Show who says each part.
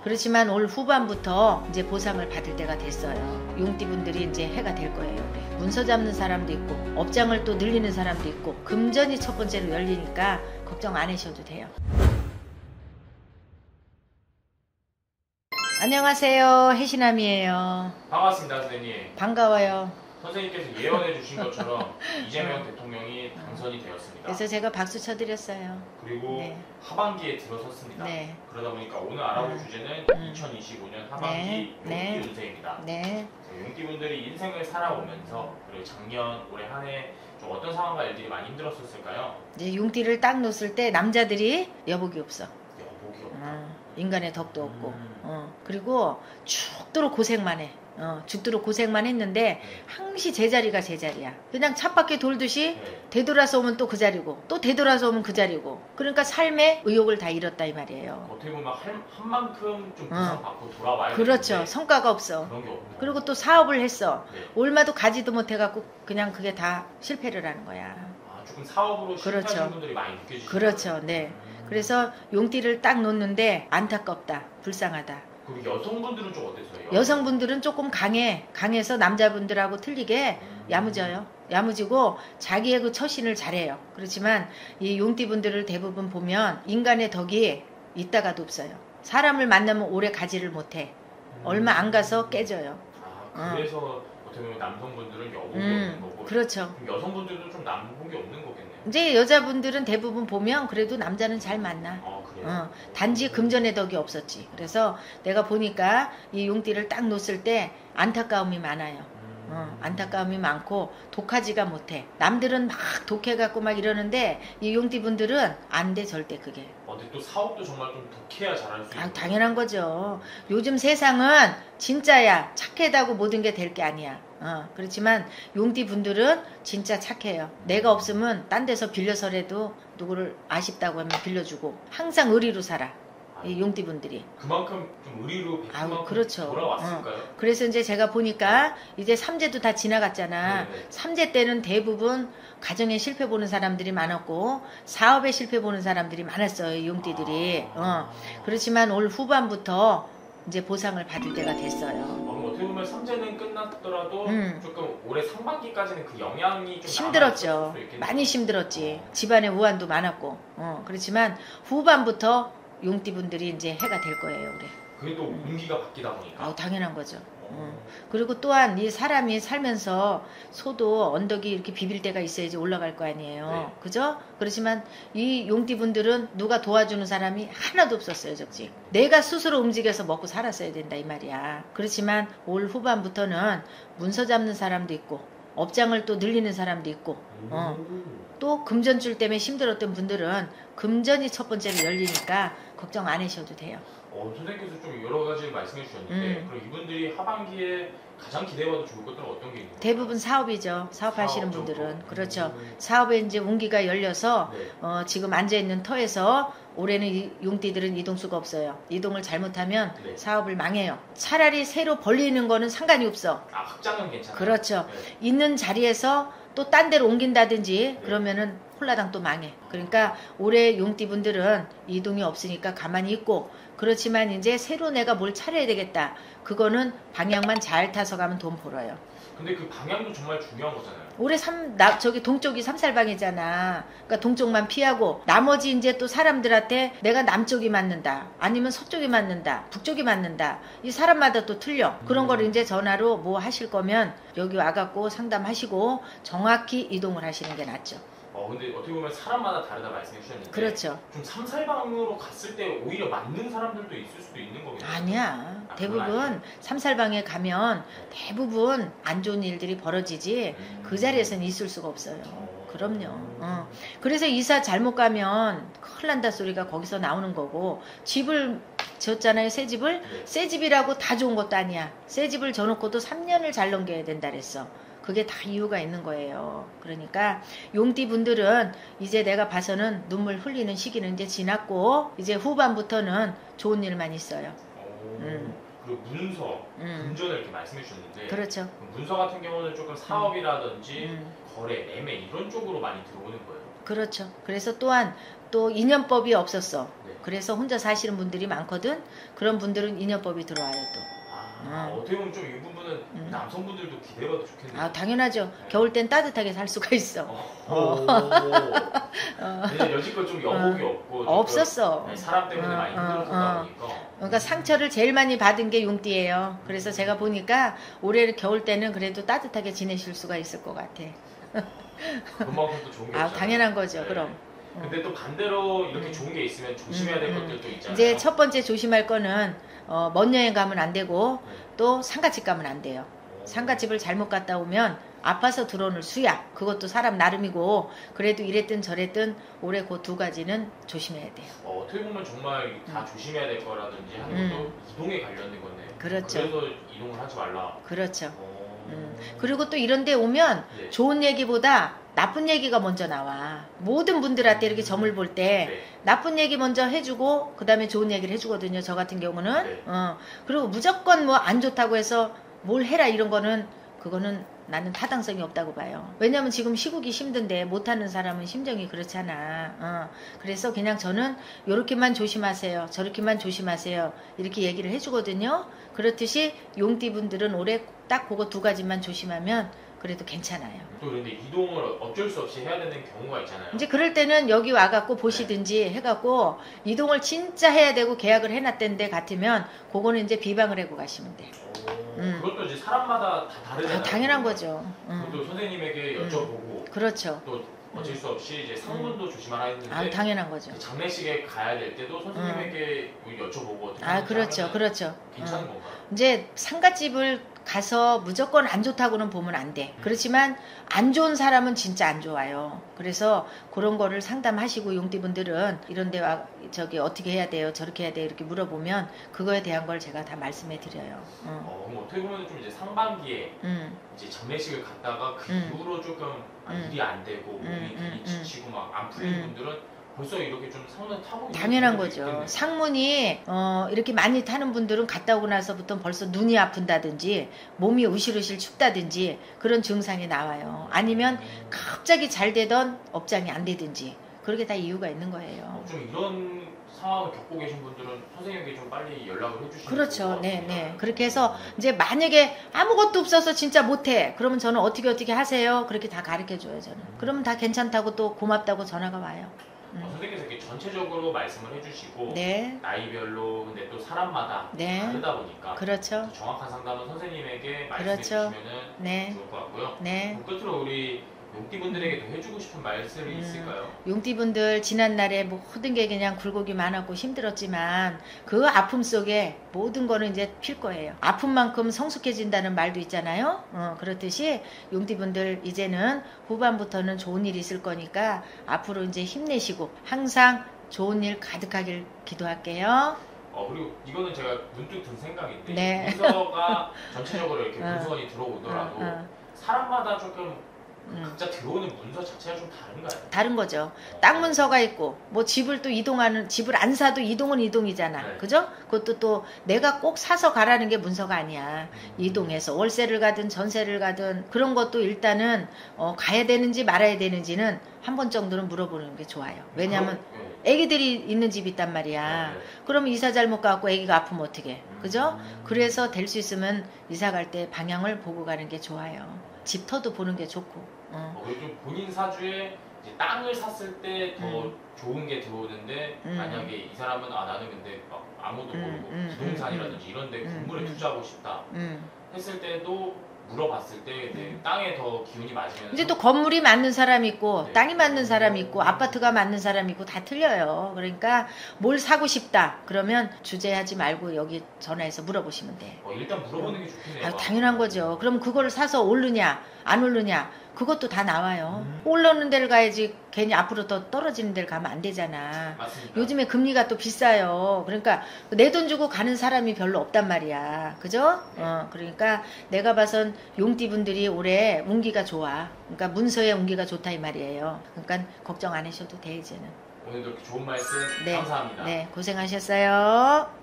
Speaker 1: 그렇지만 올 후반부터 이제 보상을 받을 때가 됐어요. 용띠분들이 이제 해가 될 거예요. 올해. 문서 잡는 사람도 있고 업장을 또 늘리는 사람도 있고 금전이 첫 번째로 열리니까 걱정 안 하셔도 돼요. 안녕하세요. 해시남이에요.
Speaker 2: 반갑습니다, 선생님.
Speaker 1: 반가워요.
Speaker 2: 선생님께서 예언해 주신 것처럼 이재명 대통령이 당선이 되었습니다.
Speaker 1: 그래서 제가 박수 쳐드렸어요.
Speaker 2: 그리고
Speaker 1: 네.
Speaker 2: 하반기에 들어섰습니다.
Speaker 1: 네.
Speaker 2: 그러다 보니까 오늘 알아볼 주제는 2025년 하반기
Speaker 1: 네.
Speaker 2: 용띠 운세입니다.
Speaker 1: 네.
Speaker 2: 용띠분들이 인생을 살아오면서 그리고 작년, 올해 한 해 좀 어떤 상황과 일들이 많이 힘들었을까요?
Speaker 1: 이제 용띠를 딱 놓았을 때 남자들이 여복이 없어.
Speaker 2: 여복이 없다.
Speaker 1: 인간의 덕도 없고 그리고 죽도록 고생만 해. 죽도록 고생만 했는데 항시 제자리가 제자리야. 그냥 찻바퀴 돌듯이
Speaker 2: 네.
Speaker 1: 되돌아서 오면 또 그 자리고 또 되돌아서 오면 그 자리고. 그러니까 삶의 의욕을 다 잃었다 이 말이에요.
Speaker 2: 어떻게 보면 한 만큼 좀 보상받고 돌아와야
Speaker 1: 그렇죠.
Speaker 2: 되는데
Speaker 1: 성과가 없어.
Speaker 2: 그런 게 없고.
Speaker 1: 그리고 또 사업을 했어.
Speaker 2: 네.
Speaker 1: 얼마도 가지도 못해갖고 그냥 그게 다 실패를 하는 거야.
Speaker 2: 조금 사업으로
Speaker 1: 그렇죠.
Speaker 2: 실패하신 분들이 많이 느껴지시죠?
Speaker 1: 그렇죠. 네. 그래서 용띠를 딱 놓는데 안타깝다. 불쌍하다.
Speaker 2: 그리고 여성분들은 좀 어땠어요?
Speaker 1: 여성분들은 조금 강해서 남자분들하고 틀리게 야무져요. 야무지고 자기의 그 처신을 잘해요. 그렇지만 이 용띠분들을 대부분 보면 인간의 덕이 있다가도 없어요. 사람을 만나면 오래 가지를 못해. 얼마 안 가서 깨져요.
Speaker 2: 그래서 어떻게 보면 남성분들은 여복이 없는 거고
Speaker 1: 그렇죠.
Speaker 2: 그럼 여성분들도 좀 남복이 없는 거겠네요.
Speaker 1: 이제 여자분들은 대부분 보면 그래도 남자는 잘 만나.
Speaker 2: 그래요?
Speaker 1: 단지 금전의 덕이 없었지. 그래서 내가 보니까 이 용띠를 딱 놓았을 때 안타까움이 많아요. 안타까움이 많고 독하지가 못해. 남들은 막 독해갖고 막 이러는데 이 용띠분들은 안 돼 절대 그게.
Speaker 2: 근데 또 사업도 정말 좀 독해야 잘할 수 있는
Speaker 1: 당연한 거죠. 요즘 세상은 진짜야. 착해다고 모든 게 될 게 아니야. 그렇지만 용띠분들은 진짜 착해요. 내가 없으면 딴 데서 빌려서라도 누구를 아쉽다고 하면 빌려주고 항상 의리로 살아. 이 용띠분들이.
Speaker 2: 그만큼 좀 의리로 베푼
Speaker 1: 그렇죠.
Speaker 2: 돌아왔을까요?
Speaker 1: 그래서 이제 제가 보니까 이제 3제도 다 지나갔잖아.
Speaker 2: 네네.
Speaker 1: 3제 때는 대부분 가정에 실패 보는 사람들이 많았고 사업에 실패 보는 사람들이 많았어요. 이 용띠들이. 그렇지만 올 후반부터 이제 보상을 받을 때가 됐어요.
Speaker 2: 그럼 어떻게 보면 3제는 끝났더라도 조금 올해 상반기까지는 그 영향이 좀
Speaker 1: 힘들었죠. 많이 힘들었지. 집안에 우환도 많았고. 그렇지만 후반부터 용띠분들이 이제 해가 될 거예요. 올해.
Speaker 2: 그게 또 운기가 바뀌다 보니까.
Speaker 1: 당연한 거죠. 그리고 또한 이 사람이 살면서 소도 언덕이 이렇게 비빌 때가 있어야지 올라갈 거 아니에요.
Speaker 2: 네.
Speaker 1: 그죠? 그렇지만 이 용띠분들은 누가 도와주는 사람이 하나도 없었어요. 적지. 내가 스스로 움직여서 먹고 살았어야 된다 이 말이야. 그렇지만 올 후반부터는 문서 잡는 사람도 있고 업장을 또 늘리는 사람도 있고 또 금전줄 때문에 힘들었던 분들은 금전이 첫 번째로 열리니까 걱정 안 하셔도 돼요.
Speaker 2: 선생님께서 좀 여러 가지 말씀해 주셨는데 그럼 이분들이 하반기에 가장 기대해봐도 좋을 것들은 어떤 게 있나요?
Speaker 1: 대부분 사업이죠. 사업하시는
Speaker 2: 사업
Speaker 1: 분들은. 그렇죠. 사업에 이제 운기가 열려서
Speaker 2: 네.
Speaker 1: 지금 앉아있는 터에서 올해는 이 용띠들은 이동수가 없어요. 이동을 잘못하면
Speaker 2: 네.
Speaker 1: 사업을 망해요. 차라리 새로 벌리는 거는 상관이 없어.
Speaker 2: 확장은 괜찮아요.
Speaker 1: 그렇죠.
Speaker 2: 네.
Speaker 1: 있는 자리에서 또 딴 데로 옮긴다든지 그러면은 홀라당 또 망해. 그러니까 올해 용띠분들은 이동이 없으니까 가만히 있고 그렇지만 이제 새로 내가 뭘 차려야 되겠다. 그거는 방향만 잘 타서 가면 돈 벌어요.
Speaker 2: 근데 그 방향도 정말 중요한 거잖아요.
Speaker 1: 올해 저기 동쪽이 삼살방이잖아. 그러니까 동쪽만 피하고 나머지 이제 또 사람들한테 내가 남쪽이 맞는다. 아니면 서쪽이 맞는다. 북쪽이 맞는다. 이 사람마다 또 틀려. 그런 거를 이제 전화로 뭐 하실 거면 여기 와갖고 상담하시고 정확히 이동을 하시는 게 낫죠.
Speaker 2: 근데 어떻게 보면 사람마다 다르다 말씀해 주셨는데
Speaker 1: 그렇죠.
Speaker 2: 좀 삼살방으로 갔을 때 오히려 맞는 사람들도 있을 수도 있는 거겠죠?
Speaker 1: 아니야. 대부분 삼살방에 가면 대부분 안 좋은 일들이 벌어지지 그 자리에서는 있을 수가 없어요. 그럼요. 그래서 이사 잘못 가면 큰일 난다 소리가 거기서 나오는 거고 집을 졌잖아요. 새 집을.
Speaker 2: 네.
Speaker 1: 새 집이라고 다 좋은 것도 아니야. 새 집을 져놓고도 3년을 잘 넘겨야 된다 그랬어. 그게 다 이유가 있는 거예요. 그러니까 용띠 분들은 이제 내가 봐서는 눈물 흘리는 시기는 이제 지났고 이제 후반부터는 좋은 일만 있어요.
Speaker 2: 그리고 문서, 금전을 이렇게 말씀해 주셨는데
Speaker 1: 그렇죠.
Speaker 2: 문서 같은 경우는 조금 사업이라든지 거래, 매매 이런 쪽으로 많이 들어오는 거예요.
Speaker 1: 그렇죠. 그래서 또한 또 인연법이 없었어.
Speaker 2: 네.
Speaker 1: 그래서 혼자 사시는 분들이 많거든. 그런 분들은 인연법이 들어와요 또.
Speaker 2: 어떻게 보면 좀 이 부분은 남성분들도 기대해봐도 좋겠네요.
Speaker 1: 아, 당연하죠.
Speaker 2: 네.
Speaker 1: 겨울 땐 따뜻하게 살 수가 있어.
Speaker 2: 근데 여지껏 좀 여복이 없고 좀
Speaker 1: 없었어.
Speaker 2: 사람 때문에 많이 힘들었다 보니까.
Speaker 1: 그러니까 상처를 제일 많이 받은 게 용띠예요. 그래서 제가 보니까 올해 겨울 때는 그래도 따뜻하게 지내실 수가 있을 것 같아.
Speaker 2: 그만큼 또 좋은 게 없잖아요.
Speaker 1: 당연한 거죠.
Speaker 2: 네.
Speaker 1: 그럼.
Speaker 2: 근데 또 반대로 이렇게 좋은 게 있으면 조심해야 될 것들도 있잖아요.
Speaker 1: 이제 첫 번째 조심할 거는 먼 여행 가면 안 되고
Speaker 2: 네.
Speaker 1: 또 상가집 가면 안 돼요. 상가집을 잘못 갔다 오면 아파서 들어오는 수약, 그것도 사람 나름이고 그래도 이랬든 저랬든 올해 그 두 가지는 조심해야 돼요.
Speaker 2: 어떻게 보면 정말 다 조심해야 될 거라든지 하는 것도 이동에 관련된 건데.
Speaker 1: 그렇죠.
Speaker 2: 그래서 이동을 하지 말라.
Speaker 1: 그렇죠. 그리고 또 이런 데 오면
Speaker 2: 네.
Speaker 1: 좋은 얘기보다 나쁜 얘기가 먼저 나와. 모든 분들한테 이렇게 점을 볼 때
Speaker 2: 네.
Speaker 1: 나쁜 얘기 먼저 해주고 그 다음에 좋은 얘기를 해주거든요. 저 같은 경우는.
Speaker 2: 네.
Speaker 1: 그리고 무조건 뭐 안 좋다고 해서 뭘 해라 이런 거는 그거는 나는 타당성이 없다고 봐요. 왜냐면 지금 시국이 힘든데 못하는 사람은 심정이 그렇잖아. 그래서 그냥 저는 요렇게만 조심하세요. 저렇게만 조심하세요. 이렇게 얘기를 해주거든요. 그렇듯이 용띠분들은 올해 딱 그거 두 가지만 조심하면 그래도 괜찮아요.
Speaker 2: 또 그런데 이동을 어쩔 수 없이 해야 되는 경우가 있잖아요.
Speaker 1: 이제 그럴 때는 여기 와갖고 보시든지 해갖고 이동을 진짜 해야 되고 계약을 해놨던 데 같으면 그거는 이제 비방을 하고 가시면 돼요.
Speaker 2: 그것도 이제 사람마다 다 다르잖아요.
Speaker 1: 당연한 거죠.
Speaker 2: 그것도 선생님에게 여쭤보고
Speaker 1: 그렇죠.
Speaker 2: 또 어쩔 수 없이 이제 상문도 조심하라 했는데
Speaker 1: 당연한 거죠.
Speaker 2: 장례식에 가야 될 때도 선생님에게 여쭤보고 어떻게
Speaker 1: 그렇죠. 그렇죠.
Speaker 2: 괜찮은 건가요?
Speaker 1: 이제 상가집을 가서 무조건 안 좋다고는 보면 안 돼. 그렇지만 안 좋은 사람은 진짜 안 좋아요. 그래서 그런 거를 상담하시고 용띠분들은 이런 데와 저기 어떻게 해야 돼요? 저렇게 해야 돼요? 이렇게 물어보면 그거에 대한 걸 제가 다 말씀해 드려요.
Speaker 2: 그럼 어떻게 보면 좀 이제 상반기에 이제 장례식을 갔다가 그 이후로 조금 일이 안 되고 몸이 괜히 지치고 막 안 풀리는 분들은 벌써 이렇게 좀 상문 타고 있는
Speaker 1: 당연한
Speaker 2: 분들도
Speaker 1: 거죠.
Speaker 2: 있겠네요.
Speaker 1: 상문이 이렇게 많이 타는 분들은 갔다 오고 나서부터 벌써 눈이 아픈다든지 몸이 으실으실 춥다든지 그런 증상이 나와요. 아니면 갑자기 잘 되던 업장이 안 되든지 그렇게 다 이유가 있는 거예요.
Speaker 2: 좀 이런 상황을 겪고 계신 분들은 선생님에게 좀 빨리 연락을 해주시면
Speaker 1: 그렇죠.
Speaker 2: 좋을 것 같습니다.
Speaker 1: 네. 그렇게 해서 이제 만약에 아무것도 없어서 진짜 못해. 그러면 저는 어떻게 하세요? 그렇게 다 가르쳐 줘요, 저는. 그러면 다 괜찮다고 또 고맙다고 전화가 와요.
Speaker 2: 선생님께서 이렇게 전체적으로 말씀을 해주시고
Speaker 1: 네.
Speaker 2: 나이별로 근데 또 사람마다
Speaker 1: 네.
Speaker 2: 다르다 보니까
Speaker 1: 그렇죠.
Speaker 2: 정확한 상담은 선생님에게 말씀해
Speaker 1: 그렇죠.
Speaker 2: 주시면
Speaker 1: 네.
Speaker 2: 좋을 것 같고요.
Speaker 1: 네.
Speaker 2: 끝으로 우리 용띠분들에게도 해주고 싶은 말씀이 있을까요?
Speaker 1: 용띠분들 지난날에 모든 게 그냥 굴곡이 많았고 힘들었지만 그 아픔 속에 모든 거는 이제 필 거예요. 아픔만큼 성숙해진다는 말도 있잖아요. 그렇듯이 용띠분들 이제는 후반부터는 좋은 일이 있을 거니까 앞으로 이제 힘내시고 항상 좋은 일 가득하길 기도할게요.
Speaker 2: 그리고 이거는 제가 문득 든 생각인데
Speaker 1: 네.
Speaker 2: 문서가 전체적으로 이렇게 문서건이 들어오더라도 사람마다 조금 각자 들어오는 문서 자체가 좀 다른가요?
Speaker 1: 다른 거죠. 땅 문서가 있고 뭐 집을 또 이동하는 집을 안 사도 이동은 이동이잖아.
Speaker 2: 네.
Speaker 1: 그죠? 그것도 또 내가 꼭 사서 가라는 게 문서가 아니야. 이동해서 월세를 가든 전세를 가든 그런 것도 일단은 가야 되는지 말아야 되는지는 한 번 정도는 물어보는 게 좋아요. 왜냐하면 애기들이 있는 집이 있단 말이야. 그러면 이사 잘못 가고 애기가 아프면 어떡해. 그죠? 그래서 될 수 있으면 이사 갈 때 방향을 보고 가는 게 좋아요. 집터도 보는 게 좋고.
Speaker 2: 그리고 좀 본인 사주에 이제 땅을 샀을 때 더 좋은 게 들어오는데 만약에 이 사람은 나는 근데 막 아무도 모르고 부동산이라든지 이런 데 건물에 투자하고 싶다 했을 때도 물어봤을 때 땅에 더 기운이 맞으면
Speaker 1: 이제 또 건물이 맞는 사람이 있고
Speaker 2: 네.
Speaker 1: 땅이 맞는 사람이 있고 아파트가 맞는 사람이 있고 다 틀려요. 그러니까 뭘 사고 싶다 그러면 주저하지 말고 여기 전화해서 물어보시면 돼.
Speaker 2: 일단 물어보는 게 좋겠네요.
Speaker 1: 당연한 거죠. 그럼 그걸 사서 오르냐 안 오르냐 그것도 다 나와요. 올라오는 데를 가야지 괜히 앞으로 더 떨어지는 데를 가면 안 되잖아.
Speaker 2: 맞습니다.
Speaker 1: 요즘에 금리가 또 비싸요. 그러니까 내 돈 주고 가는 사람이 별로 없단 말이야. 그죠? 그러니까 내가 봐선 용띠분들이 올해 운기가 좋아. 그러니까 문서의 운기가 좋다 이 말이에요. 그러니까 걱정 안 하셔도 돼 이제는.
Speaker 2: 오늘도 이렇게 좋은 말씀
Speaker 1: 네.
Speaker 2: 감사합니다.
Speaker 1: 네, 고생하셨어요.